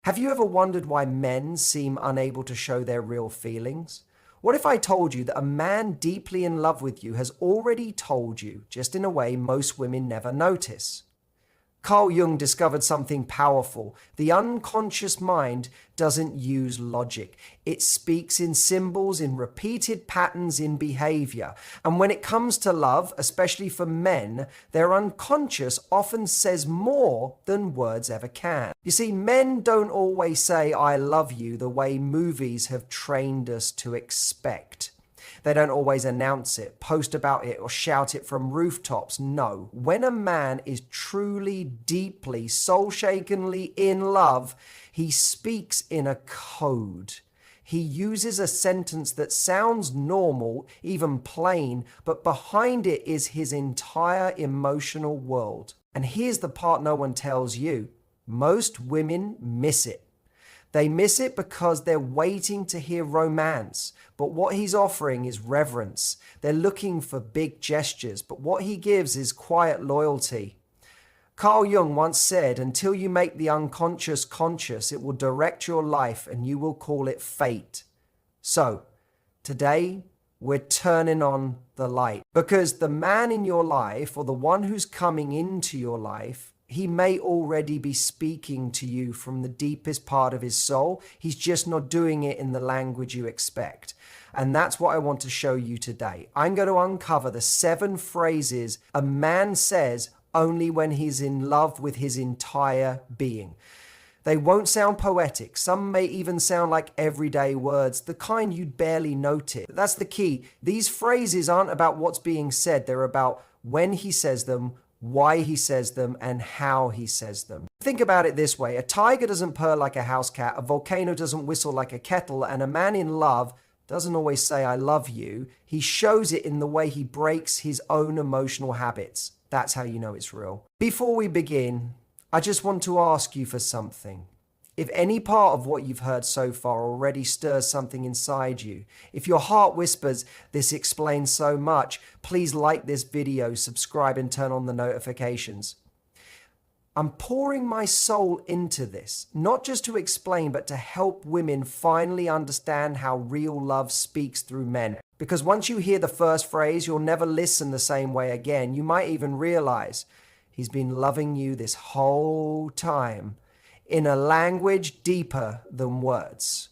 Have you ever wondered why men seem unable to show their real feelings? What if I told you that a man deeply in love with you has already told you, just in a way most women never notice? Carl Jung discovered something powerful. The unconscious mind doesn't use logic. It speaks in symbols, in repeated patterns in behavior. And when it comes to love, especially for men, their unconscious often says more than words ever can. You see, men don't always say, "I love you," the way movies have trained us to expect. They don't always announce it, post about it, or shout it from rooftops. No, when a man is truly, deeply, soul-shakenly in love, he speaks in a code. He uses a sentence that sounds normal, even plain, but behind it is his entire emotional world. And here's the part no one tells you. Most women miss it. They miss it because they're waiting to hear romance, but what he's offering is reverence. They're looking for big gestures, but what he gives is quiet loyalty. Carl Jung once said, "Until you make the unconscious conscious, it will direct your life and you will call it fate." So, today, we're turning on the light, because the man in your life, or the one who's coming into your life, he may already be speaking to you from the deepest part of his soul. He's just not doing it in the language you expect. And that's what I want to show you today. I'm going to uncover the 7 phrases a man says only when he's in love with his entire being. They won't sound poetic. Some may even sound like everyday words, the kind you'd barely notice. That's the key. These phrases aren't about what's being said. They're about when he says them, why he says them, and how he says them. Think about it this way. A tiger doesn't purr like a house cat, a volcano doesn't whistle like a kettle, and a man in love doesn't always say, "I love you." He shows it in the way he breaks his own emotional habits. That's how you know it's real. Before we begin, I just want to ask you for something. If any part of what you've heard so far already stirs something inside you, if your heart whispers, "This explains so much," please like this video, subscribe, and turn on the notifications. I'm pouring my soul into this, not just to explain, but to help women finally understand how real love speaks through men. Because once you hear the first phrase, you'll never listen the same way again. You might even realize he's been loving you this whole time, in a language deeper than words.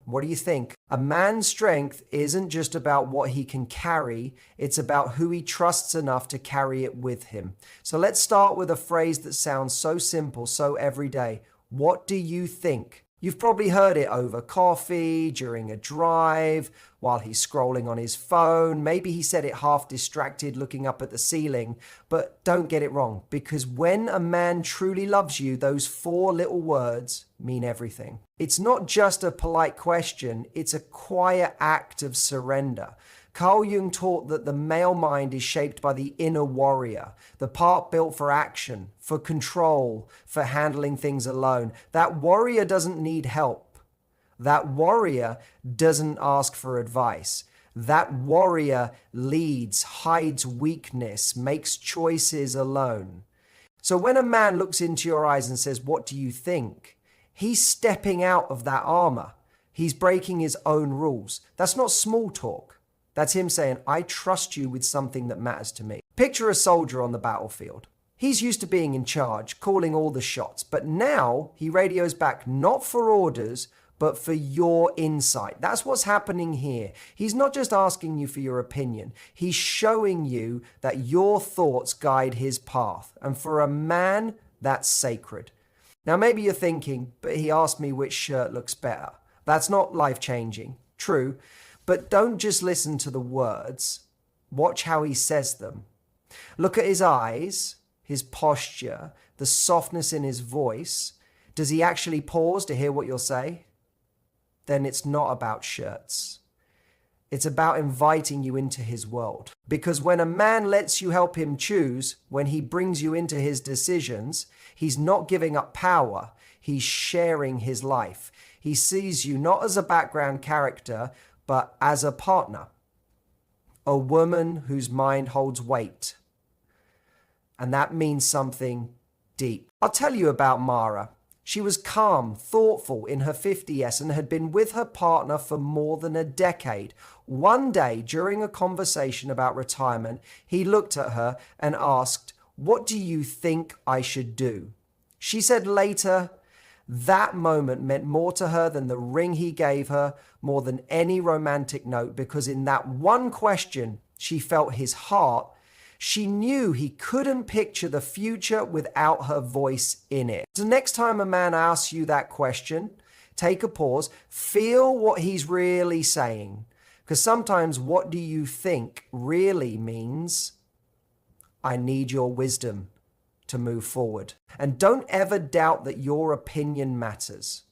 What do you think? A man's strength isn't just about what he can carry, it's about who he trusts enough to carry it with him. So let's start with a phrase that sounds so simple, so everyday. What do you think? You've probably heard it over coffee, during a drive, while he's scrolling on his phone. Maybe he said it half distracted, looking up at the ceiling. But don't get it wrong, because when a man truly loves you, those 4 little words mean everything. It's not just a polite question, it's a quiet act of surrender. Carl Jung taught that the male mind is shaped by the inner warrior, the part built for action, for control, for handling things alone. That warrior doesn't need help. That warrior doesn't ask for advice. That warrior leads, hides weakness, makes choices alone. So when a man looks into your eyes and says, "What do you think?" he's stepping out of that armor. He's breaking his own rules. That's not small talk. That's him saying, "I trust you with something that matters to me." Picture a soldier on the battlefield. He's used to being in charge, calling all the shots, but now he radios back not for orders, but for your insight. That's what's happening here. He's not just asking you for your opinion. He's showing you that your thoughts guide his path. And for a man, that's sacred. Now, maybe you're thinking, "But he asked me which shirt looks better." That's not life-changing. True. But don't just listen to the words. Watch how he says them. Look at his eyes, his posture, the softness in his voice. Does he actually pause to hear what you'll say? Then it's not about shirts. It's about inviting you into his world. Because when a man lets you help him choose, when he brings you into his decisions, he's not giving up power. He's sharing his life. He sees you not as a background character, but as a partner, a woman whose mind holds weight. And that means something deep. I'll tell you about Mara. She was calm, thoughtful in her 50s and had been with her partner for more than a decade. One day, during a conversation about retirement, he looked at her and asked, "What do you think I should do?" She said later, that moment meant more to her than the ring he gave her, more than any romantic note, because in that one question, she felt his heart. She knew he couldn't picture the future without her voice in it. So next time a man asks you that question, take a pause, feel what he's really saying. Because sometimes what do you think really means, I need your wisdom to move forward. And don't ever doubt that your opinion matters.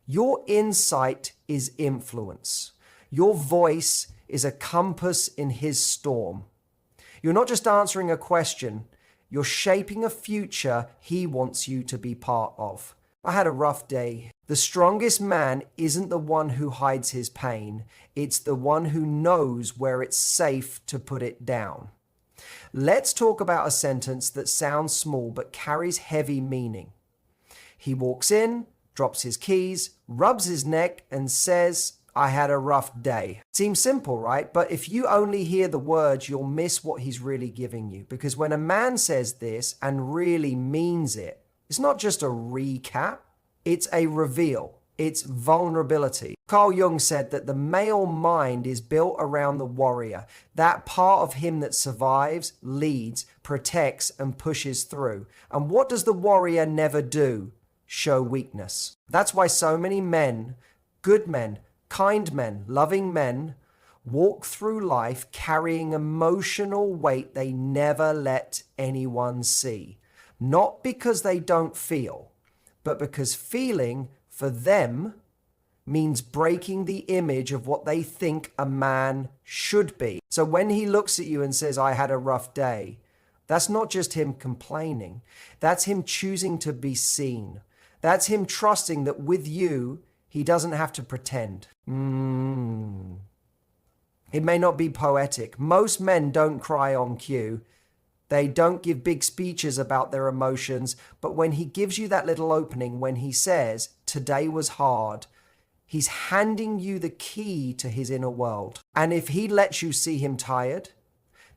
Your insight is influence. Your voice is a compass in his storm. You're not just answering a question, you're shaping a future he wants you to be part of. I had a rough day. The strongest man isn't the one who hides his pain. It's the one who knows where it's safe to put it down. Let's talk about a sentence that sounds small but carries heavy meaning. He walks in, drops his keys, rubs his neck, and says, "I had a rough day." Seems simple, right? But if you only hear the words, you'll miss what he's really giving you. Because when a man says this and really means it, it's not just a recap, it's a reveal. It's vulnerability. Carl Jung said that the male mind is built around the warrior, that part of him that survives, leads, protects, and pushes through. And what does the warrior never do? Show weakness. That's why so many men, good men, kind men, loving men, walk through life carrying emotional weight they never let anyone see. Not because they don't feel, but because feeling for them means breaking the image of what they think a man should be. So when he looks at you and says, "I had a rough day," that's not just him complaining. That's him choosing to be seen. That's him trusting that with you, he doesn't have to pretend. It may not be poetic. Most men don't cry on cue. They don't give big speeches about their emotions, but when he gives you that little opening, when he says, "Today was hard," he's handing you the key to his inner world. And if he lets you see him tired,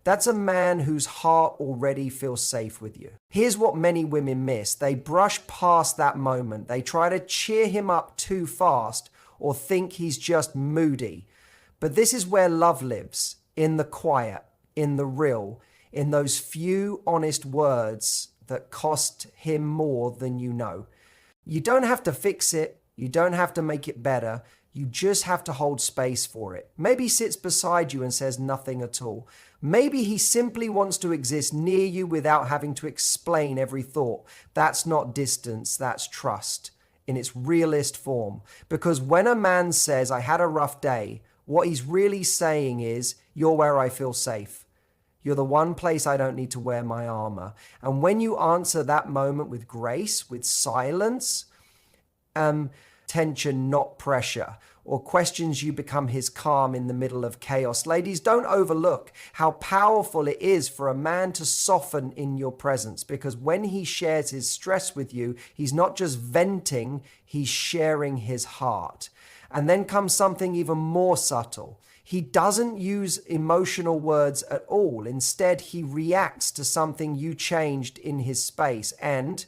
that's a man whose heart already feels safe with you. Here's what many women miss. They brush past that moment. They try to cheer him up too fast or think he's just moody. But this is where love lives, in the quiet, in the real, in those few honest words that cost him more than you know. You don't have to fix it. You don't have to make it better. You just have to hold space for it. Maybe he sits beside you and says nothing at all. Maybe he simply wants to exist near you without having to explain every thought. That's not distance, that's trust in its realist form. Because when a man says, "I had a rough day," what he's really saying is, "You're where I feel safe. You're the one place I don't need to wear my armor." And when you answer that moment with grace, with silence, tension, not pressure, or questions, you become his calm in the middle of chaos. Ladies, don't overlook how powerful it is for a man to soften in your presence, because when he shares his stress with you, he's not just venting, he's sharing his heart. And then comes something even more subtle. He doesn't use emotional words at all. Instead, he reacts to something you changed in his space. And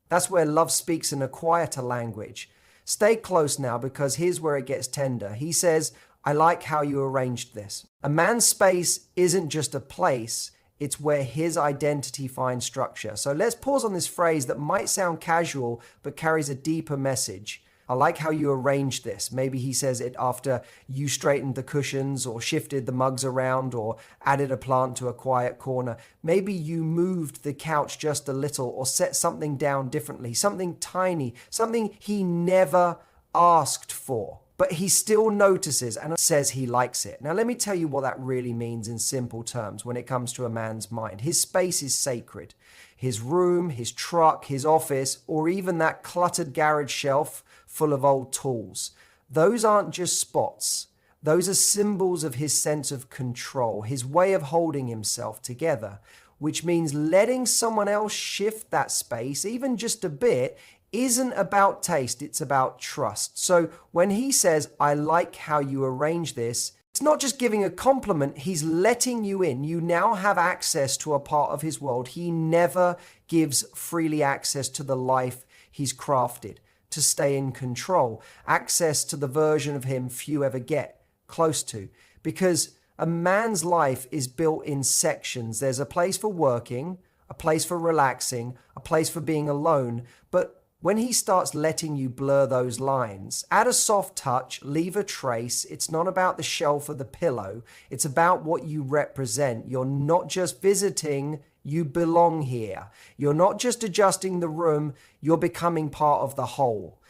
that's where love speaks in a quieter language. Stay close now, because here's where it gets tender. He says, "I like how you arranged this." A man's space isn't just a place, it's where his identity finds structure. So let's pause on this phrase that might sound casual, but carries a deeper message. I like how you arranged this. Maybe he says it after you straightened the cushions or shifted the mugs around or added a plant to a quiet corner. Maybe you moved the couch just a little or set something down differently, something tiny, something he never asked for. But he still notices and says he likes it. Now, let me tell you what that really means in simple terms when it comes to a man's mind. His space is sacred. His room, his truck, his office, or even that cluttered garage shelf full of old tools. Those aren't just spots. Those are symbols of his sense of control, his way of holding himself together, which means letting someone else shift that space, even just a bit, isn't about taste, it's about trust. So when he says, I like how you arrange this, it's not just giving a compliment, he's letting you in. You now have access to a part of his world. He never gives freely access to the life he's crafted, to stay in control, access to the version of him few ever get close to. Because a man's life is built in sections. There's a place for working, a place for relaxing, a place for being alone. But when he starts letting you blur those lines, add a soft touch, leave a trace. It's not about the shelf or the pillow. It's about what you represent. You're not just visiting, you belong here. You're not just adjusting the room, you're becoming part of the whole.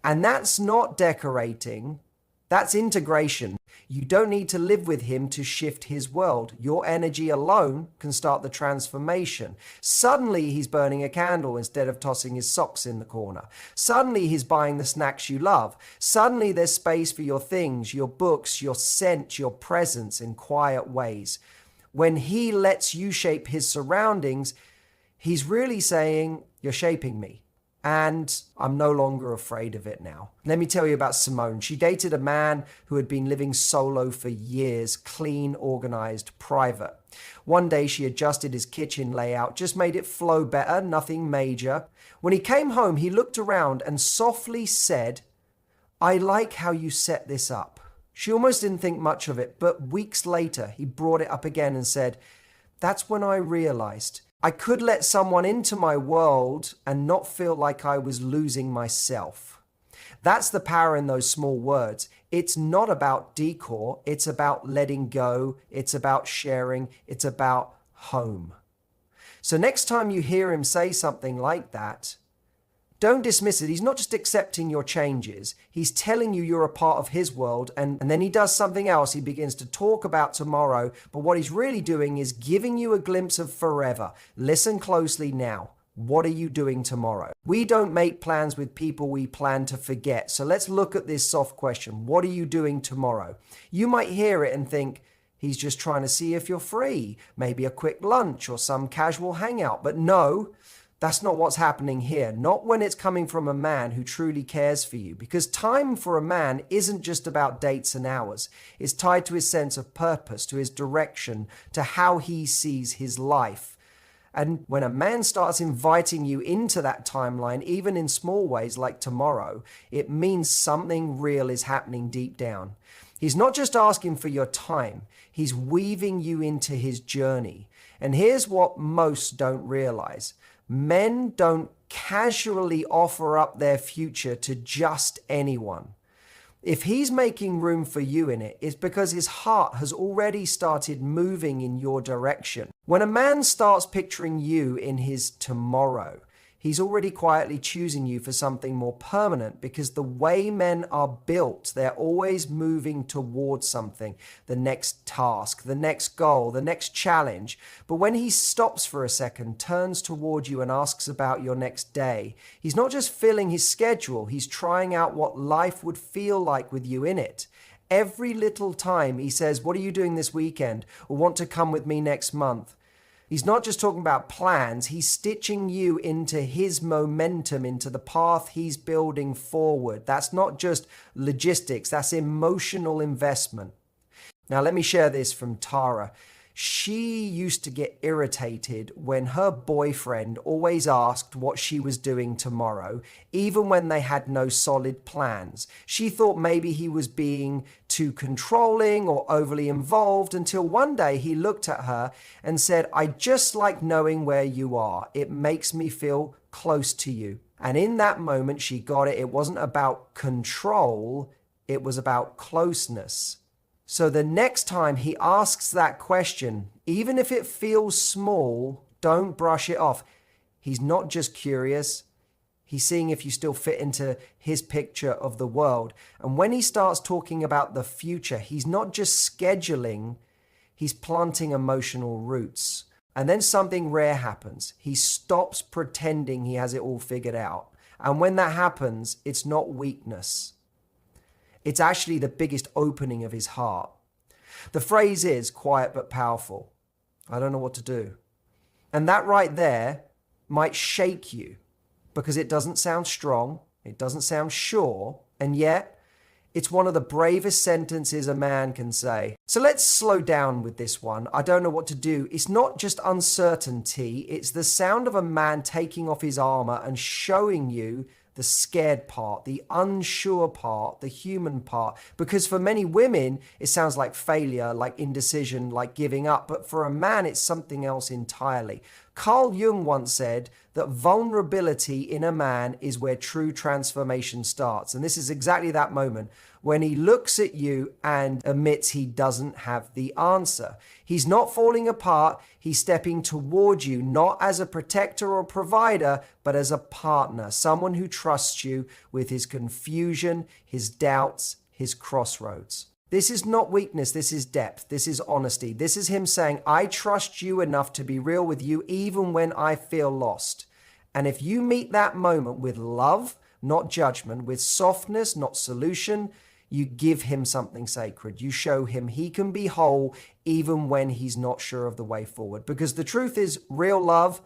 And that's not decorating, that's integration. You don't need to live with him to shift his world. Your energy alone can start the transformation. Suddenly he's burning a candle instead of tossing his socks in the corner. Suddenly he's buying the snacks you love. Suddenly there's space for your things, your books, your scent, your presence in quiet ways. When he lets you shape his surroundings, he's really saying, you're shaping me. And I'm no longer afraid of it now. Let me tell you about Simone. She dated a man who had been living solo for years, clean, organized, private. One day she adjusted his kitchen layout, just made it flow better, nothing major. When he came home, he looked around and softly said, I like how you set this up. She almost didn't think much of it, but weeks later, he brought it up again and said, that's when I realized I could let someone into my world and not feel like I was losing myself. That's the power in those small words. It's not about decor. It's about letting go. It's about sharing. It's about home. So next time you hear him say something like that, don't dismiss it. He's not just accepting your changes. He's telling you you're a part of his world, and then he does something else. He begins to talk about tomorrow, but what he's really doing is giving you a glimpse of forever. Listen closely now. What are you doing tomorrow? We don't make plans with people we plan to forget. So let's look at this soft question. What are you doing tomorrow? You might hear it and think, he's just trying to see if you're free. Maybe a quick lunch or some casual hangout. But no, that's not what's happening here. Not when it's coming from a man who truly cares for you. Because time for a man isn't just about dates and hours. It's tied to his sense of purpose, to his direction, to how he sees his life. And when a man starts inviting you into that timeline, even in small ways like tomorrow, it means something real is happening deep down. He's not just asking for your time. He's weaving you into his journey. And here's what most don't realize. Men don't casually offer up their future to just anyone. If he's making room for you in it, it's because his heart has already started moving in your direction. When a man starts picturing you in his tomorrow, he's already quietly choosing you for something more permanent, because the way men are built, they're always moving towards something, the next task, the next goal, the next challenge. But when he stops for a second, turns toward you and asks about your next day, he's not just filling his schedule, he's trying out what life would feel like with you in it. Every little time he says, what are you doing this weekend? Or want to come with me next month? He's not just talking about plans, he's stitching you into his momentum, into the path he's building forward. That's not just logistics, that's emotional investment. Now, let me share this from Tara. She used to get irritated when her boyfriend always asked what she was doing tomorrow, even when they had no solid plans. She thought maybe he was being too controlling or overly involved, until one day he looked at her and said, I just like knowing where you are. It makes me feel close to you. And in that moment, she got it. It wasn't about control. It was about closeness. So the next time he asks that question, even if it feels small, don't brush it off. He's not just curious. He's seeing if you still fit into his picture of the world. And when he starts talking about the future, he's not just scheduling, he's planting emotional roots. And then something rare happens. He stops pretending he has it all figured out. And when that happens, it's not weakness. It's actually the biggest opening of his heart. The phrase is quiet but powerful. I don't know what to do. And that right there might shake you. because it doesn't sound strong, it doesn't sound sure, and yet it's one of the bravest sentences a man can say. So let's slow down with this one. I don't know what to do. It's not just uncertainty. It's the sound of a man taking off his armor and showing you the scared part, the unsure part, the human part. Because for many women, it sounds like failure, like indecision, like giving up. But for a man, it's something else entirely. Carl Jung once said that vulnerability in a man is where true transformation starts. And this is exactly that moment when he looks at you and admits he doesn't have the answer. He's not falling apart. He's stepping towards you, not as a protector or provider, but as a partner, someone who trusts you with his confusion, his doubts, his crossroads. This is not weakness. This is depth. This is honesty. This is him saying, I trust you enough to be real with you even when I feel lost. And if you meet that moment with love, not judgment, with softness, not solution, you give him something sacred. You show him he can be whole even when he's not sure of the way forward. Because the truth is, real love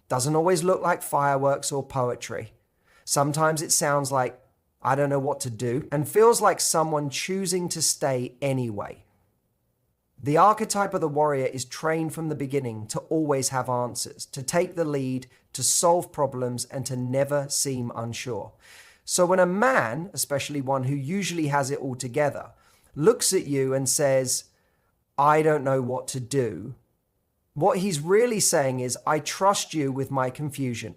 doesn't always look like fireworks or poetry. Sometimes it sounds like, I don't know what to do, and feels like someone choosing to stay anyway. The archetype of the warrior is trained from the beginning to always have answers, to take the lead, to solve problems, and to never seem unsure. So when a man, especially one who usually has it all together, looks at you and says, I don't know what to do, what he's really saying is, I trust you with my confusion.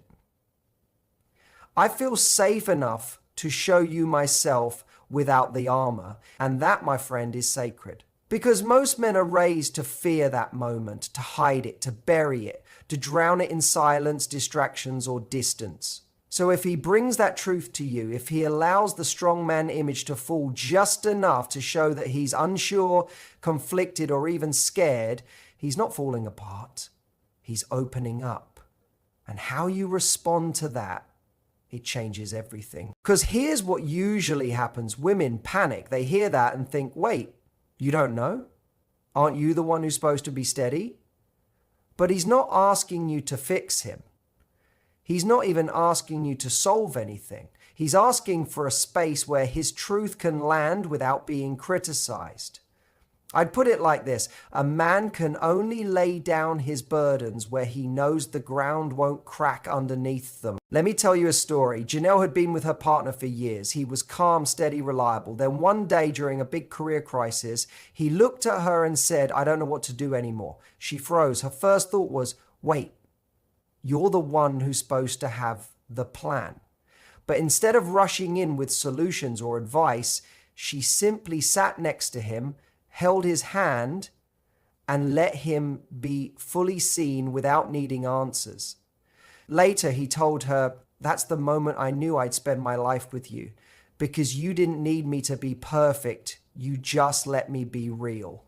I feel safe enough to show you myself without the armor. And that, my friend, is sacred. Because most men are raised to fear that moment, to hide it, to bury it, to drown it in silence, distractions, or distance. So if he brings that truth to you, if he allows the strong man image to fall just enough to show that he's unsure, conflicted, or even scared, he's not falling apart. He's opening up. And how you respond to that, it changes everything. Because here's what usually happens. Women panic. They hear that and think, wait, you don't know? Aren't you the one who's supposed to be steady? But he's not asking you to fix him. He's not even asking you to solve anything. He's asking for a space where his truth can land without being criticized. I'd put it like this. A man can only lay down his burdens where he knows the ground won't crack underneath them. Let me tell you a story. Janelle had been with her partner for years. He was calm, steady, reliable. Then one day during a big career crisis, he looked at her and said, I don't know what to do anymore. She froze. Her first thought was, wait, you're the one who's supposed to have the plan. But instead of rushing in with solutions or advice, she simply sat next to him, held his hand, and let him be fully seen without needing answers. Later, he told her, that's the moment I knew I'd spend my life with you, because you didn't need me to be perfect. You just let me be real.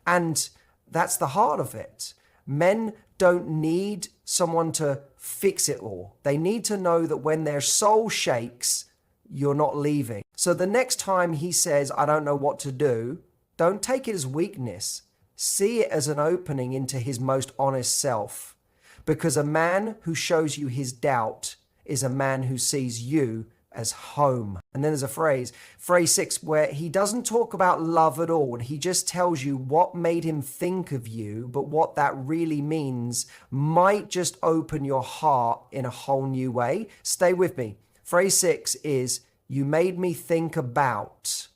And that's the heart of it. Men don't need someone to fix it all. They need to know that when their soul shakes, you're not leaving. So the next time he says, I don't know what to do, don't take it as weakness. See it as an opening into his most honest self. Because a man who shows you his doubt is a man who sees you as home. And then there's a phrase 6, where he doesn't talk about love at all. He just tells you what made him think of you, but what that really means might just open your heart in a whole new way. Stay with me. Phrase 6 is, you made me think about.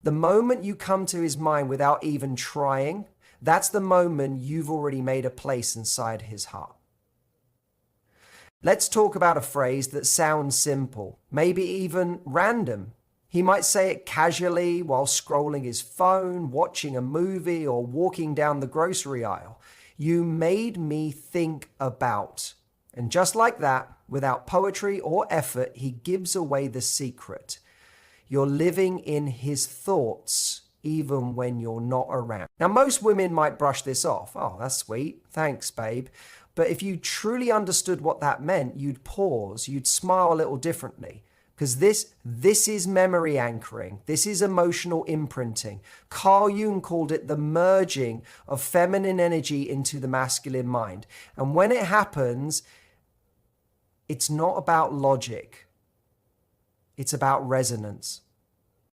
The moment you come to his mind without even trying, that's the moment you've already made a place inside his heart. Let's talk about a phrase that sounds simple, maybe even random. He might say it casually while scrolling his phone, watching a movie, or walking down the grocery aisle. You made me think about. And just like that, without poetry or effort, he gives away the secret. You're living in his thoughts even when you're not around. Now, most women might brush this off. Oh, that's sweet. Thanks, babe. But if you truly understood what that meant, you'd pause, you'd smile a little differently. Because this is memory anchoring. This is emotional imprinting. Carl Jung called it the merging of feminine energy into the masculine mind. And when it happens, It's not about logic. It's about resonance.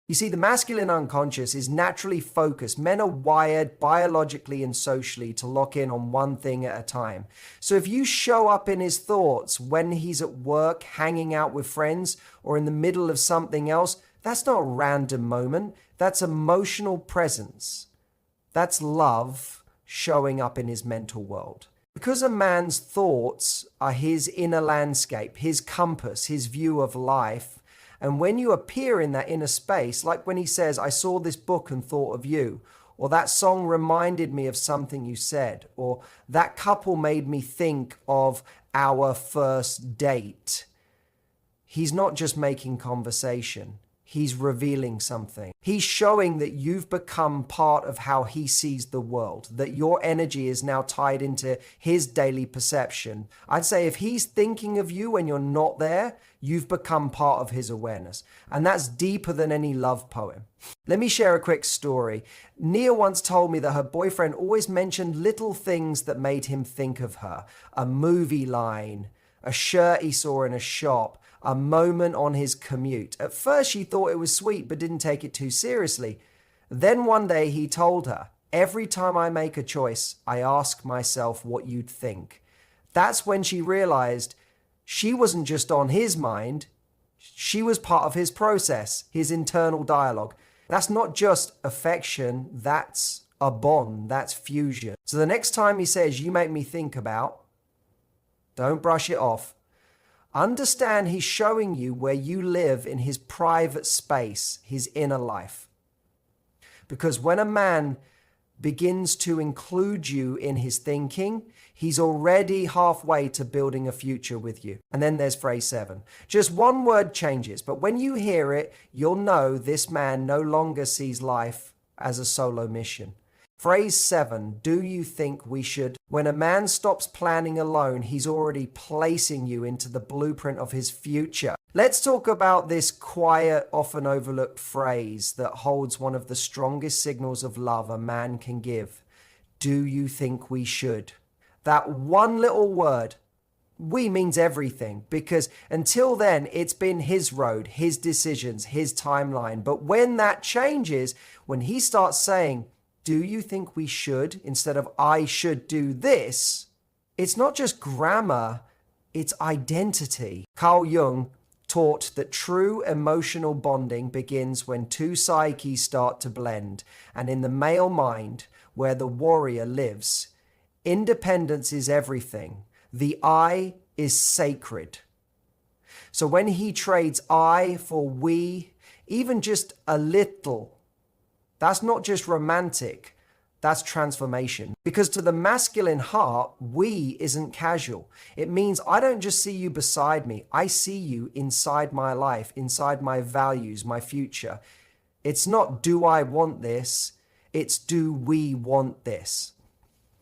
You see, the masculine unconscious is naturally focused. Men are wired biologically and socially to lock in on one thing at a time. So if you show up in his thoughts when he's at work, hanging out with friends, or in the middle of something else, that's not a random moment. That's emotional presence. That's love showing up in his mental world. Because a man's thoughts are his inner landscape, his compass, his view of life, and when you appear in that inner space, like when he says, I saw this book and thought of you, or that song reminded me of something you said, or that couple made me think of our first date, he's not just making conversation. He's revealing something. He's showing that you've become part of how he sees the world, that your energy is now tied into his daily perception. I'd say if he's thinking of you when you're not there, you've become part of his awareness. And that's deeper than any love poem. Let me share a quick story. Nia once told me that her boyfriend always mentioned little things that made him think of her. A movie line, a shirt he saw in a shop, a moment on his commute. At first she thought it was sweet but didn't take it too seriously. Then one day he told her, every time I make a choice, I ask myself what you'd think. That's when she realized she wasn't just on his mind, she was part of his process, his internal dialogue. That's not just affection, that's a bond, that's fusion. So the next time he says, you make me think about, don't brush it off. Understand he's showing you where you live in his private space, his inner life. Because when a man begins to include you in his thinking, he's already halfway to building a future with you. And then there's phrase 7. Just one word changes, but when you hear it, you'll know this man no longer sees life as a solo mission. Phrase 7, do you think we should? When a man stops planning alone, he's already placing you into the blueprint of his future. Let's talk about this quiet, often overlooked phrase that holds one of the strongest signals of love a man can give. Do you think we should? That one little word, we means everything, because until then, it's been his road, his decisions, his timeline. But when that changes, when he starts saying, do you think we should, instead of I should do this, it's not just grammar, it's identity. Carl Jung taught that true emotional bonding begins when two psyches start to blend, and in the male mind, where the warrior lives, independence is everything. The I is sacred. So when he trades I for we, even just a little, that's not just romantic, that's transformation. Because to the masculine heart, we isn't casual. It means I don't just see you beside me, I see you inside my life, inside my values, my future. It's not do I want this, it's do we want this.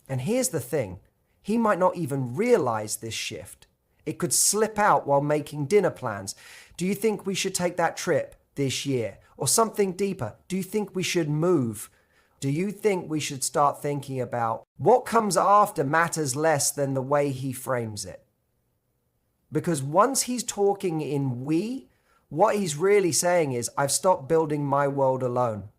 And here's the thing, he might not even realize this shift. It could slip out while making dinner plans. Do you think we should take that trip this year? Or something deeper, do you think we should move? Do you think we should start thinking about what comes after matters less than the way he frames it? Because once he's talking in we, what he's really saying is, I've stopped building my world alone.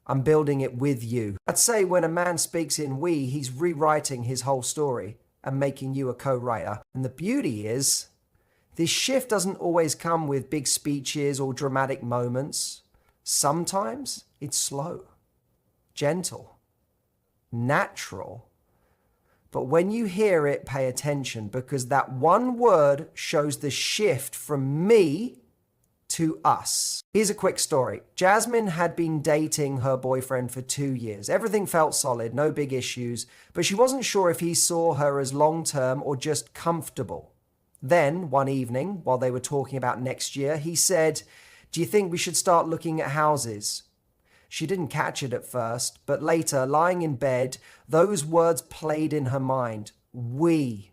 I'm building it with you. I'd say when a man speaks in we, he's rewriting his whole story and making you a co-writer. And the beauty is, this shift doesn't always come with big speeches or dramatic moments. Sometimes it's slow, gentle, natural. But when you hear it, pay attention, because that one word shows the shift from me to us. Here's a quick story. Jasmine had been dating her boyfriend for 2 years. Everything felt solid, no big issues, but she wasn't sure if he saw her as long-term or just comfortable. Then, one evening, while they were talking about next year, he said, do you think we should start looking at houses? She didn't catch it at first, but later, lying in bed, those words played in her mind. We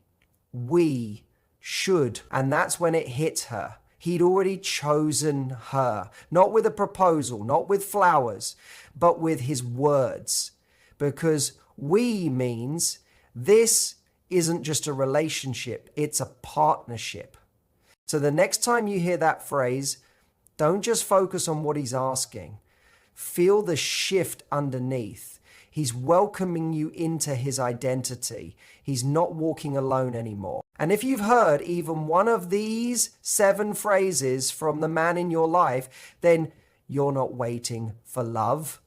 should. And that's when it hit her. He'd already chosen her, not with a proposal, not with flowers, but with his words. Because we means this isn't just a relationship, it's a partnership. So the next time you hear that phrase, don't just focus on what he's asking. Feel the shift underneath. He's welcoming you into his identity. He's not walking alone anymore. And if you've heard even one of these 7 phrases from the man in your life, then you're not waiting for love.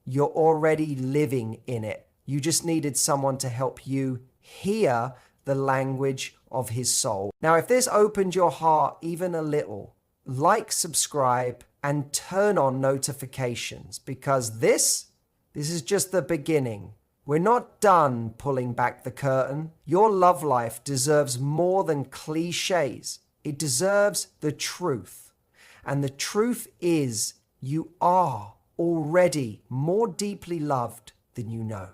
You're already living in it. You just needed someone to help you hear the language of his soul. Now, if this opened your heart even a little, like, subscribe, and turn on notifications, because this is just the beginning. We're not done pulling back the curtain. Your love life deserves more than cliches. It deserves the truth. And the truth is, you are already more deeply loved than you know.